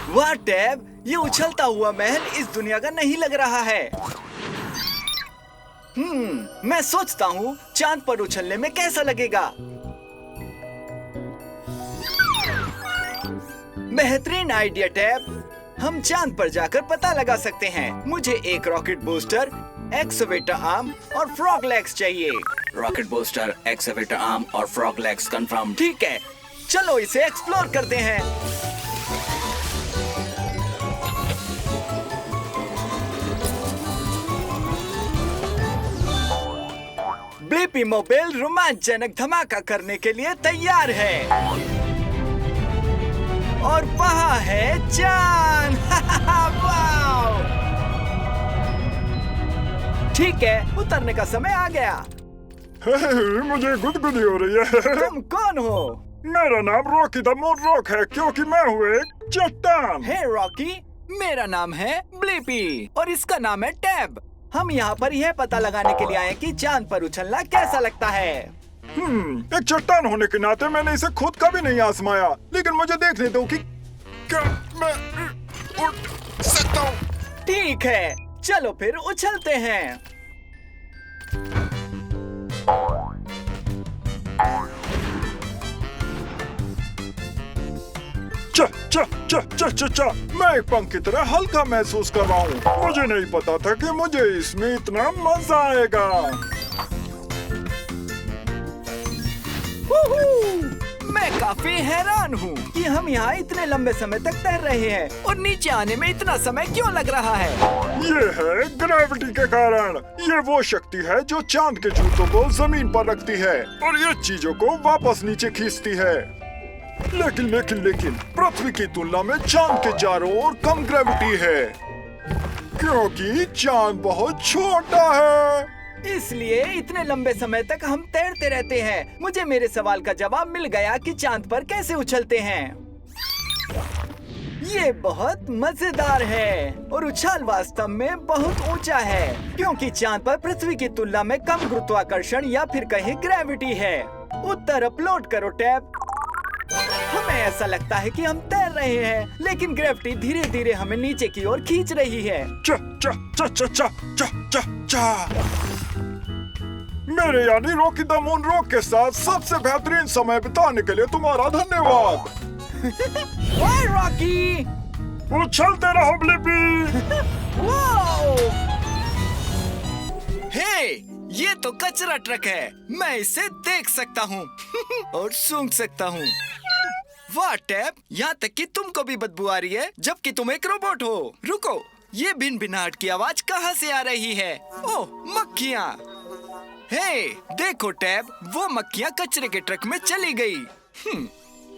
वाह टैब, ये उछलता हुआ महल इस दुनिया का नहीं लग रहा है। मैं सोचता हूँ चांद पर उछलने में कैसा लगेगा। बेहतरीन आइडिया टैब। हम चांद पर जाकर पता लगा सकते हैं। मुझे एक रॉकेट बूस्टर, एक्सवेटर आर्म और फ्रॉग लेग्स चाहिए। रॉकेट बूस्टर, एक्सवेटर आर्म और फ्रॉग लेग्स कंफर्म। ठीक है, चलो इसे एक्सप्लोर करते हैं। ब्लिपी मोबाइल रोमांचजनक धमाका करने के लिए तैयार है। और वहाँ है चांद। वाव! ठीक है, उतरने का समय आ गया। मुझे गुदगुदी हो रही है। तुम कौन हो? मेरा नाम रॉकी द मून रॉक है क्योंकि मैं हूँ एक चट्टान। हे रॉकी, मेरा नाम है ब्लिपी और इसका नाम है टैब। हम यहाँ पर यह पता लगाने के लिए आए कि चांद पर उछलना कैसा लगता है। एक चट्टान होने के नाते मैंने इसे खुद कभी नहीं आजमाया, लेकिन मुझे देखने दो कि क्या मैं उड़ सकता हूँ। ठीक है, चलो फिर उछलते हैं। च च च च च च मैं एक पंख की तरह हल्का महसूस कर रहा हूँ। मुझे नहीं पता था कि मुझे इसमें इतना मजा आएगा। मैं काफी हैरान हूँ कि हम यहाँ इतने लंबे समय तक तैर रहे हैं और नीचे आने में इतना समय क्यों लग रहा है। ये है ग्रेविटी के कारण। ये वो शक्ति है जो चांद के जूतों को जमीन पर रखती है और ये चीजों को वापस नीचे खींचती है। लेकिन पृथ्वी की तुलना में चांद के चारों ओर कम ग्रेविटी है क्योंकि चांद बहुत छोटा है। इसलिए इतने लंबे समय तक हम तैरते रहते हैं। मुझे मेरे सवाल का जवाब मिल गया कि चांद पर कैसे उछलते हैं। ये बहुत मजेदार है और उछाल वास्तव में बहुत ऊंचा है क्योंकि चांद पर पृथ्वी की तुलना में कम गुरुत्वाकर्षण या फिर कहीं ग्रेविटी है। उत्तर अपलोड करो टैब। हमें ऐसा लगता है कि हम तैर रहे हैं, लेकिन ग्रेविटी धीरे धीरे हमें नीचे की ओर खींच रही है। च च च च च च च च मेरे यानी रॉकी द मून रॉक के साथ सबसे बेहतरीन समय बिताने के लिए तुम्हारा धन्यवाद। वाह रॉकी! उछलते रहो ब्लिपी। हे, ये तो कचरा ट्रक है। मैं इसे देख सकता हूँ और सूंघ सकता हूँ। वाह टैब, यहाँ तक कि तुमको भी बदबू आ रही है जबकि तुम एक रोबोट हो। रुको, ये भिन-भिनाहट की आवाज कहाँ से आ रही है? ओह, मक्खियाँ। हे, देखो टैब, वो मक्खियाँ कचरे के ट्रक में चली गई।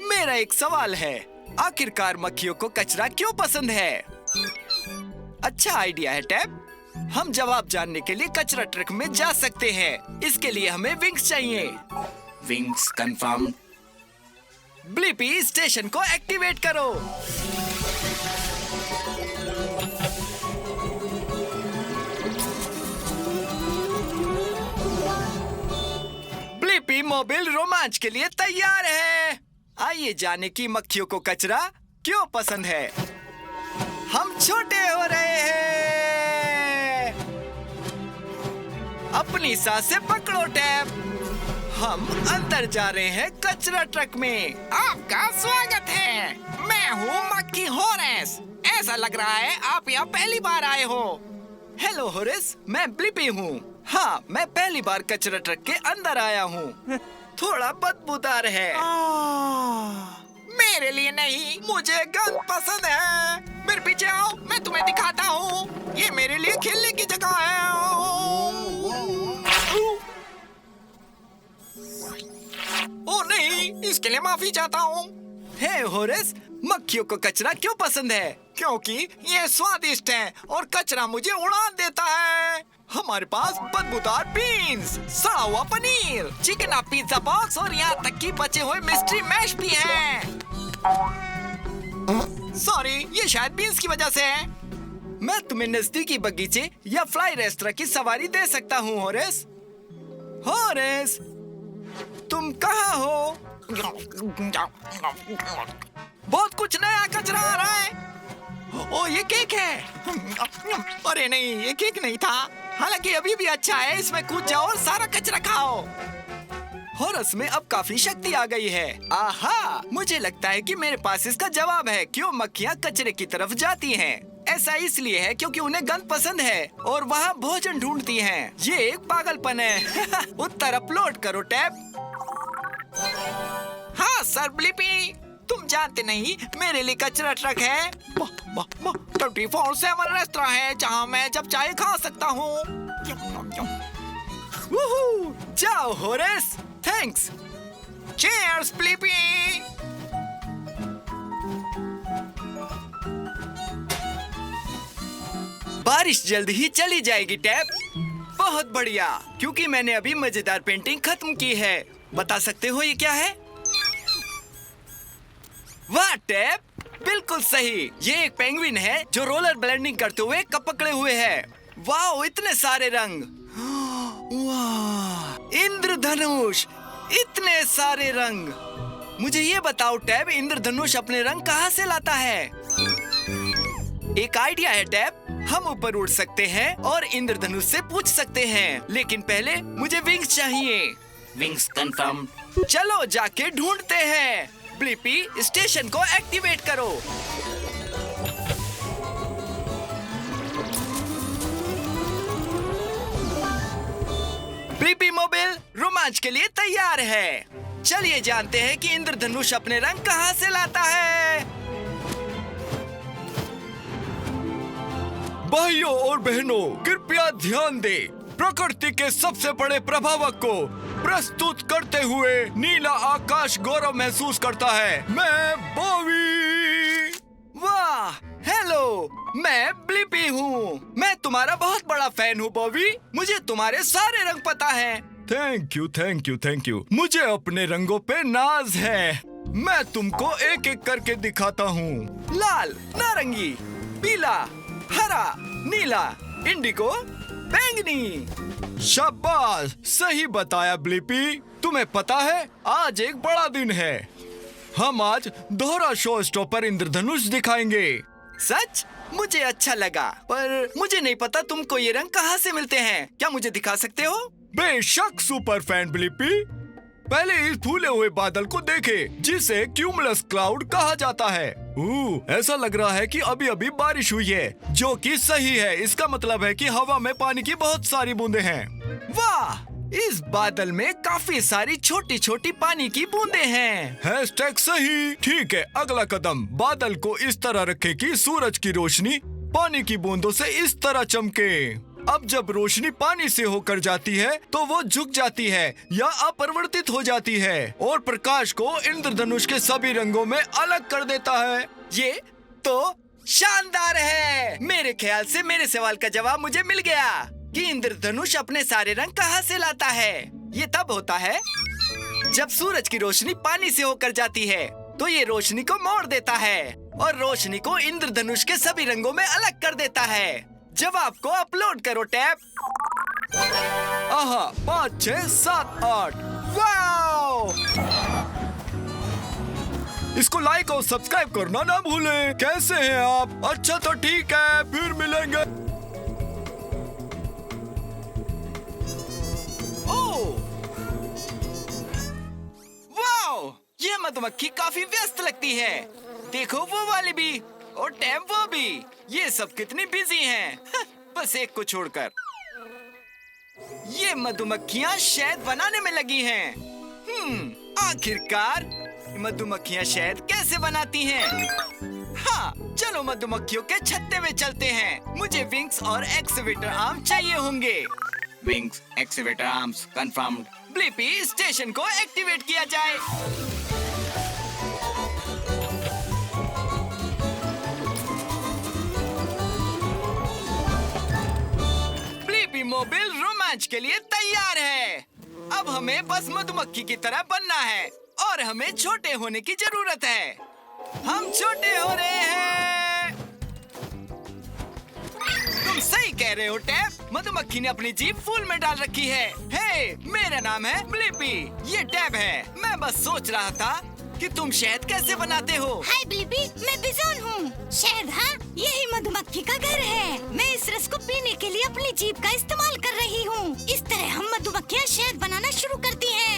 मेरा एक सवाल है, आखिरकार मक्खियों को कचरा क्यों पसंद है? अच्छा आइडिया है टैब। हम जवाब जानने के लिए कचरा ट्रक में जा सकते हैं। इसके लिए हमें विंग्स चाहिए। Wings confirm. ब्लिपी, स्टेशन को एक्टिवेट करो। ब्लिपी मोबाइल रोमांच के लिए तैयार है। आइए जाने की मक्खियों को कचरा क्यों पसंद है। हम छोटे हो रहे हैं। अपनी सांसें पकड़ो टैब। हम अंदर जा रहे हैं कचरा ट्रक में। आपका स्वागत है। मैं हूँ मक्खी होरेस। ऐसा लग रहा है आप यहाँ पहली बार आए हो। हेलो होरेस, मैं ब्लिपी हूँ। हाँ, मैं पहली बार कचरा ट्रक के अंदर आया हूँ। थोड़ा बदबूदार है। मेरे लिए नहीं, मुझे गंद पसंद है। मेरे पीछे आओ, मैं तुम्हें दिखाता हूँ। ये मेरे लिए खेलने की जगह है। ओ नहीं, इसके लिए माफी चाहता हूँ। हे होरेस, मक्खियों को कचरा क्यों पसंद है? क्योंकि ये स्वादिष्ट है और कचरा मुझे उड़ा देता है। हमारे पास बदबूदार बीन्स, सड़ा हुआ पनीर, चिकन पिज्जा बॉक्स और यहाँ तक कि बचे हुए मिस्ट्री मैश भी हैं। सॉरी, ये शायद बीन्स की वजह से है। मैं तुम्हें नजदीकी बगीचे या फ्लाई रेस्टोरेंट की सवारी दे सकता हूँ होरेस। होरेस, तुम कहाँ हो? बहुत कुछ नया कचरा आ रहा है। ओ, ये केक है। अरे नहीं, ये केक नहीं था। हालांकि अभी भी अच्छा है। इसमें कूद जाओ और सारा कचरा खाओ। होरस में अब काफी शक्ति आ गई है। आहा, मुझे लगता है कि मेरे पास इसका जवाब है क्यों मक्खियाँ कचरे की तरफ जाती हैं। ऐसा इसलिए है क्योंकि उन्हें गंद पसंद है और वहाँ भोजन ढूंढती हैं। ये एक पागलपन है। उत्तर अपलोड करो टैब। हाँ सर ब्लिपी, तुम जानते नहीं मेरे लिए कचरा ट्रक है। 24/7 रेस्टोरेंट है जहाँ मैं जब चाहे खा सकता हूँ। वूहू, जाओ होरेस, थैंक्स। Cheers Blippi. बारिश जल्द ही चली जाएगी टैब। बहुत बढ़िया, क्योंकि मैंने अभी मजेदार पेंटिंग खत्म की है। बता सकते हो ये क्या है? वाह टैब, बिल्कुल सही। ये एक पेंगुइन है जो रोलर ब्लेंडिंग करते हुए कप पकड़े हुए है। वाह, इतने सारे रंग। वाह, इंद्रधनुष, इतने सारे रंग। मुझे ये बताओ टैब, इंद्रधनुष अपने रंग कहाँ से लाता है? एक आइडिया है टैब, हम ऊपर उड़ सकते हैं और इंद्रधनुष से पूछ सकते हैं, लेकिन पहले मुझे विंग्स चाहिए। Wings confirmed. चलो जाके ढूंढते हैं। ब्लिपी, स्टेशन को एक्टिवेट करो। ब्लिपी मोबाइल रोमांच के लिए तैयार है। चलिए जानते हैं कि इंद्रधनुष अपने रंग कहाँ से लाता है। भाइयों और बहनों, कृपया ध्यान दें। प्रकृति के सबसे बड़े प्रभावक को प्रस्तुत करते हुए नीला आकाश गौरव महसूस करता है। मैं बॉबी। वाह, हेलो, मैं ब्लिपी हूँ। मैं तुम्हारा बहुत बड़ा फैन हूँ बॉबी। मुझे तुम्हारे सारे रंग पता है। Thank you, thank you, thank you. मुझे अपने रंगों पे नाज है। मैं तुमको एक एक करके दिखाता हूँ। लाल, नारंगी, पीला, हरा, नीला, इंडिगो, बैंगनी। शाबाश, सही बताया ब्लिपी। तुम्हें पता है, आज एक बड़ा दिन है। हम आज दोहरा शो स्टॉपर इंद्रधनुष दिखाएंगे। सच? मुझे अच्छा लगा, पर मुझे नहीं पता तुमको ये रंग कहाँ से मिलते हैं। क्या मुझे दिखा सकते हो? बेशक सुपर फैन ब्लिपी। पहले इस फूले हुए बादल को देखे, जिसे क्यूमुलस क्लाउड कहा जाता है। ऐसा लग रहा है कि अभी अभी बारिश हुई है, जो कि सही है। इसका मतलब है कि हवा में पानी की बहुत सारी बूंदें हैं। वाह, इस बादल में काफी सारी छोटी छोटी पानी की बूंदें हैं। हैशटैग सही। ठीक है, अगला कदम, बादल को इस तरह रखे कि सूरज की रोशनी पानी की बूंदों से इस तरह चमके। अब जब रोशनी पानी से होकर जाती है तो वो झुक जाती है या अपरिवर्तित हो जाती है और प्रकाश को इंद्रधनुष के सभी रंगों में अलग कर देता है। ये तो शानदार है। मेरे ख्याल से मेरे सवाल का जवाब मुझे मिल गया कि इंद्रधनुष अपने सारे रंग कहाँ से लाता है। ये तब होता है जब सूरज की रोशनी पानी से होकर जाती है, तो ये रोशनी को मोड़ देता है और रोशनी को इंद्रधनुष के सभी रंगों में अलग कर देता है। जवाब को अपलोड करो टैब। आहा, 5, 6, 7, 8। वाओ! इसको लाइक और सब्सक्राइब करना ना भूलें। कैसे हैं आप? अच्छा तो ठीक है, फिर मिलेंगे। ओह! वाओ! ये मधुमक्खी काफी व्यस्त लगती है। देखो वो वाली भी और टैब वो भी। ये सब कितनी बिजी हैं। बस एक को छोड़कर। ये मधुमक्खियाँ शहद बनाने में लगी हैं। आखिरकार मधुमक्खियाँ शहद कैसे बनाती हैं? हाँ, चलो मधुमक्खियों के छत्ते में चलते हैं। मुझे विंग्स और एक्सकेवेटर आर्म चाहिए होंगे। Wings, excavator arms confirmed. Blippi, station को एक्टिवेट किया जाए। ब्लिपी मोबाइल रोमांच के लिए तैयार है। अब हमें बस मधुमक्खी की तरह बनना है और हमें छोटे होने की जरूरत है। हम छोटे हो रहे हैं। रहे हो टैब? मधुमक्खी ने अपनी जीभ फूल में डाल रखी है। हे, मेरा नाम है ब्लिपी, ये टैब है। मैं बस सोच रहा था कि तुम शहद कैसे बनाते हो। हाय ब्लिपी, मैं बिजोन हूँ। शहद, हाँ, यही मधुमक्खी का घर है। मैं इस रस को पीने के लिए अपनी जीभ का इस्तेमाल कर रही हूँ। इस तरह हम मधुमक्खियाँ शहद बनाना शुरू करती हैं।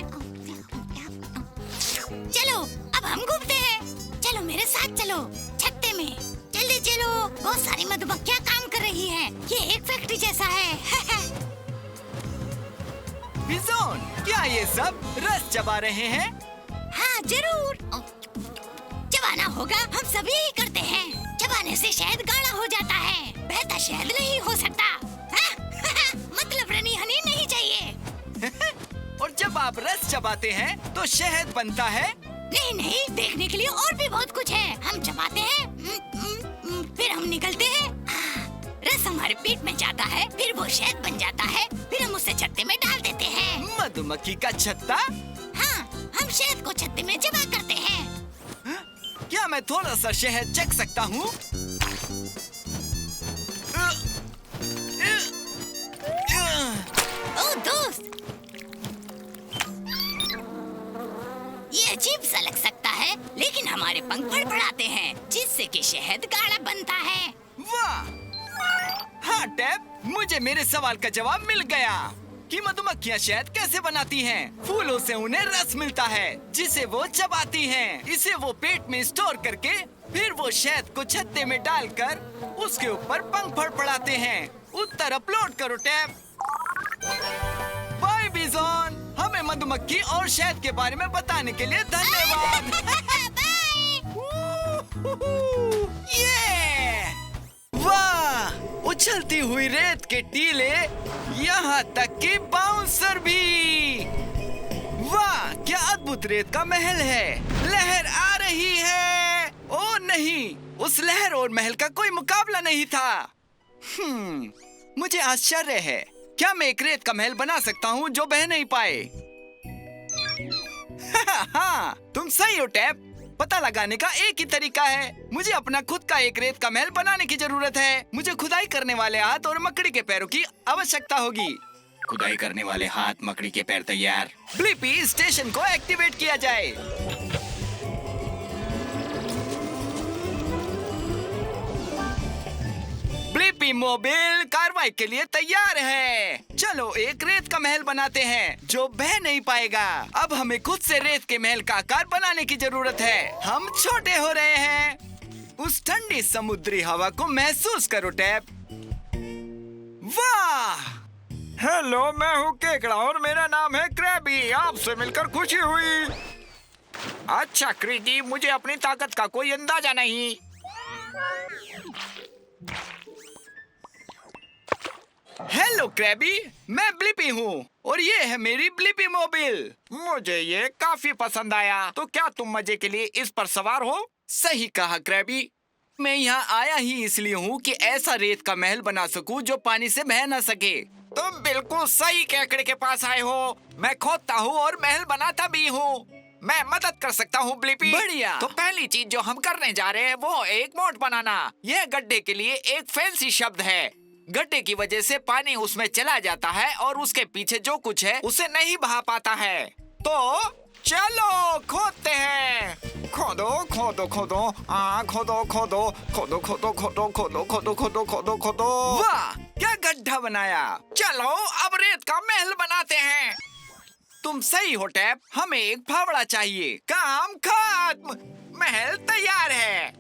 चलो, अब हम घूमते हैं। चलो मेरे साथ चलो, छत्ते में। जल्दी चलो, बहुत सारी मधुमक्खियाँ काम कर रही हैं। ये एक फैक्ट्री जैसा है। बिजोन, क्या ये सब रस चबा रहे हैं? हाँ जरूर, चबाना होगा। हम सभी यही करते हैं। चबाने से शहद गाढ़ा हो जाता है। बहता शहद नहीं हो सकता। हाँ? मतलब रनी हनी नहीं चाहिए। और जब आप रस चबाते हैं तो शहद बनता है? नहीं नहीं, देखने के लिए और भी बहुत कुछ है। हम चबाते हैं, फिर हम निकलते हैं। रस हमारे पेट में जाता है, फिर वो शहद बन जाता है, फिर हम उसे छत्ते में डाल देते हैं। मधुमक्खी का छत्ता? हाँ, हम शहद को छत्ते में जमा करते हैं। क्या मैं थोड़ा सा शहद चख सकता हूँ? ओ दोस्त, ये अजीब सा लग सकता है, लेकिन हमारे पंख फड़फड़ाते हैं, जिससे कि शहद गाढ़ा बनता है। वाह! हाँ टैब, मुझे मेरे सवाल का जवाब मिल गया कि मधुमक्खियाँ शहद कैसे बनाती हैं। फूलों से उन्हें रस मिलता है, जिसे वो चबाती हैं। इसे वो पेट में स्टोर करके फिर वो शहद को छत्ते में डालकर उसके ऊपर पंख फड़फड़ाते हैं। उत्तर अपलोड करो टैब। बाय बिजोन, हमें मधुमक्खी और शहद के बारे में बताने के लिए धन्यवाद। ये! वाह! उछलती हुई रेत के टीले, यहाँ तक कि बाउंसर भी। वाह, क्या अद्भुत रेत का महल है। लहर आ रही है। ओ नहीं, उस लहर और महल का कोई मुकाबला नहीं था। मुझे आश्चर्य है, क्या मैं एक रेत का महल बना सकता हूँ जो बह नहीं पाए? हाँ, तुम सही हो टैब। पता लगाने का एक ही तरीका है। मुझे अपना खुद का एक रेत का महल बनाने की जरूरत है। मुझे खुदाई करने वाले हाथ और मकड़ी के पैरों की आवश्यकता होगी। खुदाई करने वाले हाथ, मकड़ी के पैर तैयार। ब्लिपी, स्टेशन को एक्टिवेट किया जाए। ब्लिपी मोबाइल कार्रवाई के लिए तैयार है। चलो एक रेत का महल बनाते हैं जो बह नहीं पाएगा। अब हमें खुद से रेत के महल का आकार बनाने की जरूरत है। हम छोटे हो रहे हैं। उस ठंडी समुद्री हवा को महसूस करो टैब। वाह! हेलो, मैं हूँ केकड़ा और मेरा नाम है क्रैबी। आपसे मिलकर खुशी हुई। अच्छा क्रीडी, मुझे अपनी ताकत का कोई अंदाजा नहीं। हेलो क्रैबी, मैं ब्लिपी हूँ और ये है मेरी ब्लिपी मोबाइल। मुझे ये काफी पसंद आया। तो क्या तुम मजे के लिए इस पर सवार हो? सही कहा क्रैबी। मैं यहाँ आया ही इसलिए हूँ कि ऐसा रेत का महल बना सकूँ जो पानी से बह ना सके। तुम बिल्कुल सही केकड़े के पास आए हो। मैं खोदता हूँ और महल बनाता भी हूँ। मैं मदद कर सकता हूँ ब्लिपी। बढ़िया। तो पहली चीज जो हम करने जा रहे हैं वो एक मोट बनाना। यह गड्ढे के लिए एक फैंसी शब्द है। गड्ढे की वजह से पानी उसमें चला जाता है और उसके पीछे जो कुछ है उसे नहीं बहा पाता है। तो चलो खोदते हैं। खोदो खोदो खोदो, खोदो खोदो खोदो खोदो खोदो खोदो खोदो खोदो खोदो खोदो। वाह, क्या गड्ढा बनाया। चलो अब रेत का महल बनाते हैं। तुम सही हो टैब, हमें एक फावड़ा चाहिए। काम खत्म, महल तैयार है।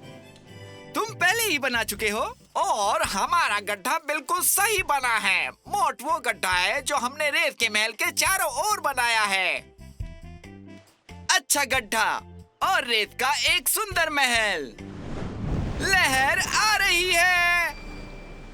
तुम पहले ही बना चुके हो और हमारा गड्ढा बिल्कुल सही बना है। मोट वो गड्ढा है जो हमने रेत के महल के चारों ओर बनाया है। अच्छा गड्ढा और रेत का एक सुंदर महल। लहर आ रही है।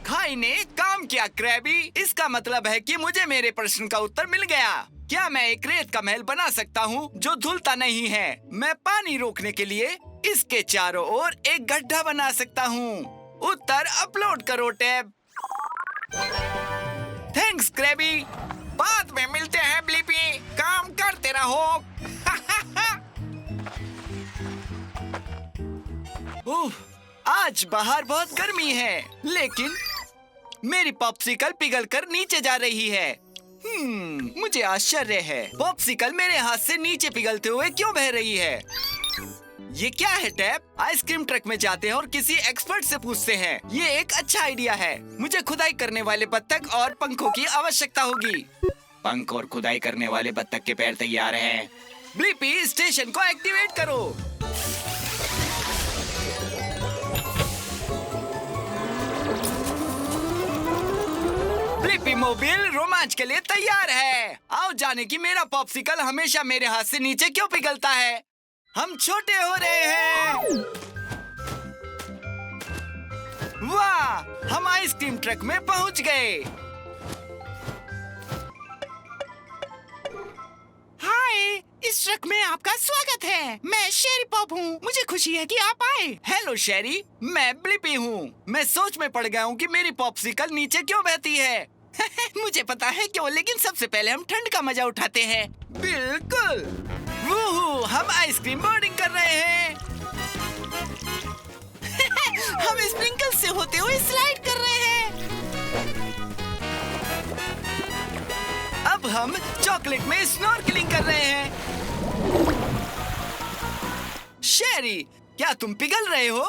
खाई ने काम किया क्रैबी। इसका मतलब है कि मुझे मेरे प्रश्न का उत्तर मिल गया। क्या मैं एक रेत का महल बना सकता हूँ जो धुलता नहीं है? मैं पानी रोकने के लिए इसके चारों ओर एक गड्ढा बना सकता हूँ। उत्तर अपलोड करो टैब। Thanks Krabby. बाद में मिलते हैं ब्लिपी। काम करते रहो। आज बाहर बहुत गर्मी है, लेकिन मेरी पॉप्सिकल पिघलकर नीचे जा रही है। मुझे आश्चर्य है, पॉप्सिकल मेरे हाथ से नीचे पिघलते हुए क्यों बह रही है? ये क्या है टैप? आइसक्रीम ट्रक में जाते हैं और किसी एक्सपर्ट से पूछते हैं। ये एक अच्छा आइडिया है। मुझे खुदाई करने वाले बत्तख और पंखों की आवश्यकता होगी। पंख और खुदाई करने वाले बत्तख के पैर तैयार हैं। ब्लिपी, स्टेशन को एक्टिवेट करो। ब्लिपी मोबाइल रोमांच के लिए तैयार है। आओ जाने कि मेरा पॉप्सिकल हमेशा मेरे हाथ से नीचे क्यों पिघलता है। हम छोटे हो रहे हैं। वाह, हम आइसक्रीम ट्रक में पहुंच गए। हाय, इस ट्रक में आपका स्वागत है। मैं शेरी पॉप हूँ। मुझे खुशी है कि आप आए। हेलो शेरी, मैं ब्लिपी हूँ। मैं सोच में पड़ गया हूँ कि मेरी पॉप्सिकल नीचे क्यों बहती है। मुझे पता है क्यों, लेकिन सबसे पहले हम ठंड का मजा उठाते हैं। बिल्कुल। वूहू, हम आइसक्रीम बोर्डिंग कर रहे हैं। हम स्प्रिंकल से होते हुए स्लाइड कर रहे हैं। अब हम चॉकलेट में स्नॉर्कलिंग कर रहे हैं। शेरी, क्या तुम पिघल रहे हो?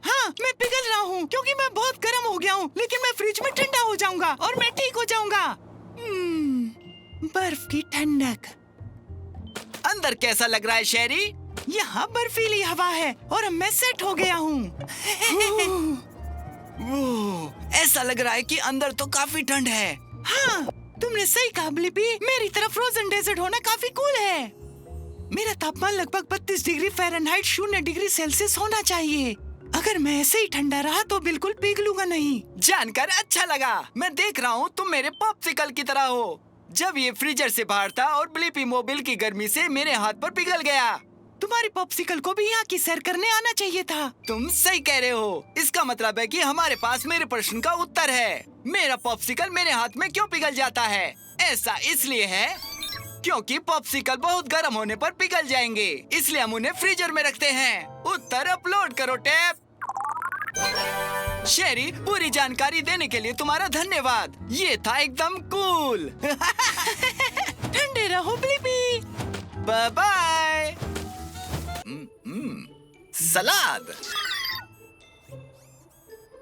हाँ, मैं पिघल रहा हूँ क्योंकि मैं बहुत गर्म हो गया हूँ, लेकिन मैं फ्रिज में ठंडा हो जाऊंगा और मैं ठीक हो जाऊंगा। बर्फ की ठंडक। अंदर कैसा लग रहा है शेरी? यहाँ बर्फीली हवा है और मैं सेट हो गया हूँ। ऐसा लग रहा है कि अंदर तो काफी ठंड है। हाँ, तुमने सही कहा ब्लिपी। मेरी तरफ फ्रोजन डेजर्ट होना काफी कूल है। मेरा तापमान लगभग 32 डिग्री फ़ारेनहाइट 0 डिग्री सेल्सियस होना चाहिए। अगर मैं ऐसे ही ठंडा रहा तो बिल्कुल पिघलूंगा नहीं। जानकर अच्छा लगा। मैं देख रहा हूँ तुम मेरे पॉप्सिकल की तरह हो। जब ये फ्रीजर से बाहर था और ब्लिपी मोबाइल की गर्मी से मेरे हाथ पर पिघल गया। तुम्हारी पॉप्सिकल को भी यहाँ की सैर करने आना चाहिए था। तुम सही कह रहे हो। इसका मतलब है कि हमारे पास मेरे प्रश्न का उत्तर है। मेरा पॉप्सिकल मेरे हाथ में क्यों पिघल जाता है? ऐसा इसलिए है क्योंकि पॉप्सिकल बहुत गर्म होने पर पिघल जाएंगे, इसलिए हम उन्हें फ्रीजर में रखते हैं। उत्तर अपलोड करो टैप। शेरी, पूरी जानकारी देने के लिए तुम्हारा धन्यवाद। ये था एकदम कूल। ठंडे रहो Blippi. Bye bye. Salad.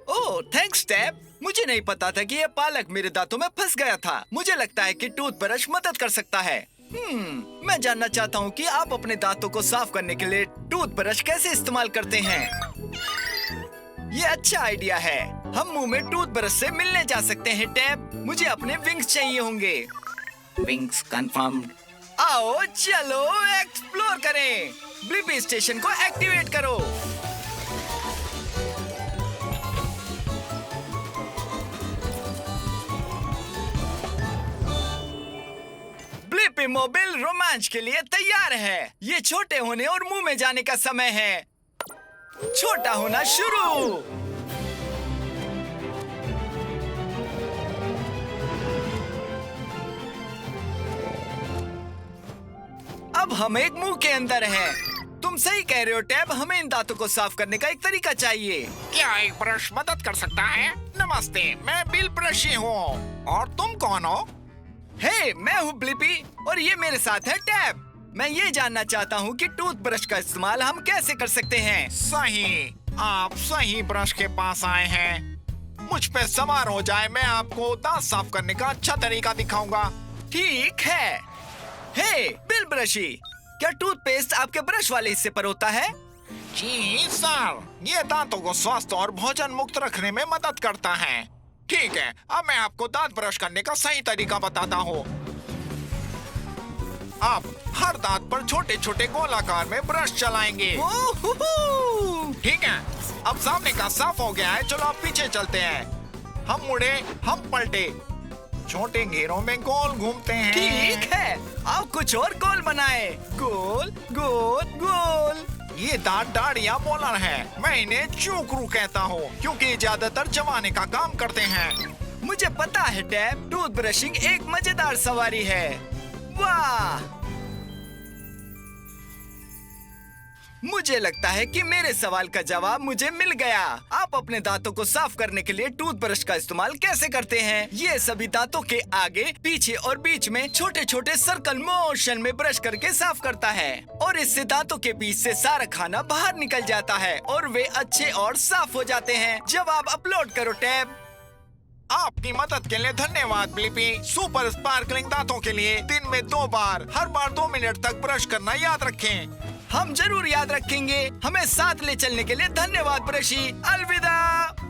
Oh, thanks tap. मुझे नहीं पता था कि ये पालक मेरे दांतों में फंस गया था। मुझे लगता है कि टूथब्रश मदद कर सकता है। मैं जानना चाहता हूँ कि आप अपने दांतों को साफ करने के लिए टूथब्रश कैसे इस्तेमाल करते हैं। ये अच्छा आइडिया है। हम मुंह में टूथब्रश से मिलने जा सकते हैं टैप। मुझे अपने विंग्स चाहिए होंगे। Wings confirmed. आओ चलो एक्सप्लोर करें। ब्लिपी स्टेशन को एक्टिवेट करो। ब्लिपी मोबाइल रोमांच के लिए तैयार है। ये छोटे होने और मुंह में जाने का समय है। छोटा होना शुरू। अब हम एक मुंह के अंदर हैं। तुम सही कह रहे हो टैब। हमें इन दांतों को साफ करने का एक तरीका चाहिए। क्या एक ब्रश मदद कर सकता है? नमस्ते, मैं बिल ब्रशी हूँ। और तुम कौन हो? हे, मैं हूँ ब्लिपी और ये मेरे साथ है टैब। मैं ये जानना चाहता हूँ कि टूथब्रश का इस्तेमाल हम कैसे कर सकते हैं। सही, आप सही ब्रश के पास आए हैं। मुझ पे सवार हो जाए, मैं आपको दांत साफ करने का अच्छा तरीका दिखाऊंगा। ठीक है। हे बिल ब्रशी, क्या टूथपेस्ट आपके ब्रश वाले हिस्से पर होता है? जी सर, ये दांतों को स्वस्थ और भोजन मुक्त रखने में मदद करता है। ठीक है, अब मैं आपको दांत ब्रश करने का सही तरीका बताता हूँ। आप हर दांत पर छोटे छोटे गोलाकार में ब्रश चलाएंगे। ठीक है, अब सामने का साफ हो गया है। चलो अब पीछे चलते हैं। हम मुड़े, हम पलटे, छोटे घेरों में गोल घूमते हैं। ठीक है, अब कुछ और गोल बनाए। गोल गोल गोल। ये दांत दाढ़िया मोलर है। मैं इन्हें चूकरू कहता हूँ क्योंकि ज्यादातर जमाने का काम करते हैं। मुझे पता है टैब, टूथ ब्रशिंग एक मजेदार सवारी है। वाह, मुझे लगता है कि मेरे सवाल का जवाब मुझे मिल गया। आप अपने दांतों को साफ करने के लिए टूथब्रश का इस्तेमाल कैसे करते हैं? ये सभी दांतों के आगे, पीछे और बीच में छोटे छोटे सर्कल मोशन में ब्रश करके साफ करता है और इससे दांतों के बीच से सारा खाना बाहर निकल जाता है और वे अच्छे और साफ हो जाते हैं। जवाब अपलोड करो टैब। आपकी मदद के लिए धन्यवाद ब्लिपी। सुपर स्पार्कलिंग दांतों के लिए दिन में 2 बार, हर बार 2 मिनट तक ब्रश करना याद रखें। हम जरूर याद रखेंगे। हमें साथ ले चलने के लिए धन्यवाद ब्रशी। अलविदा।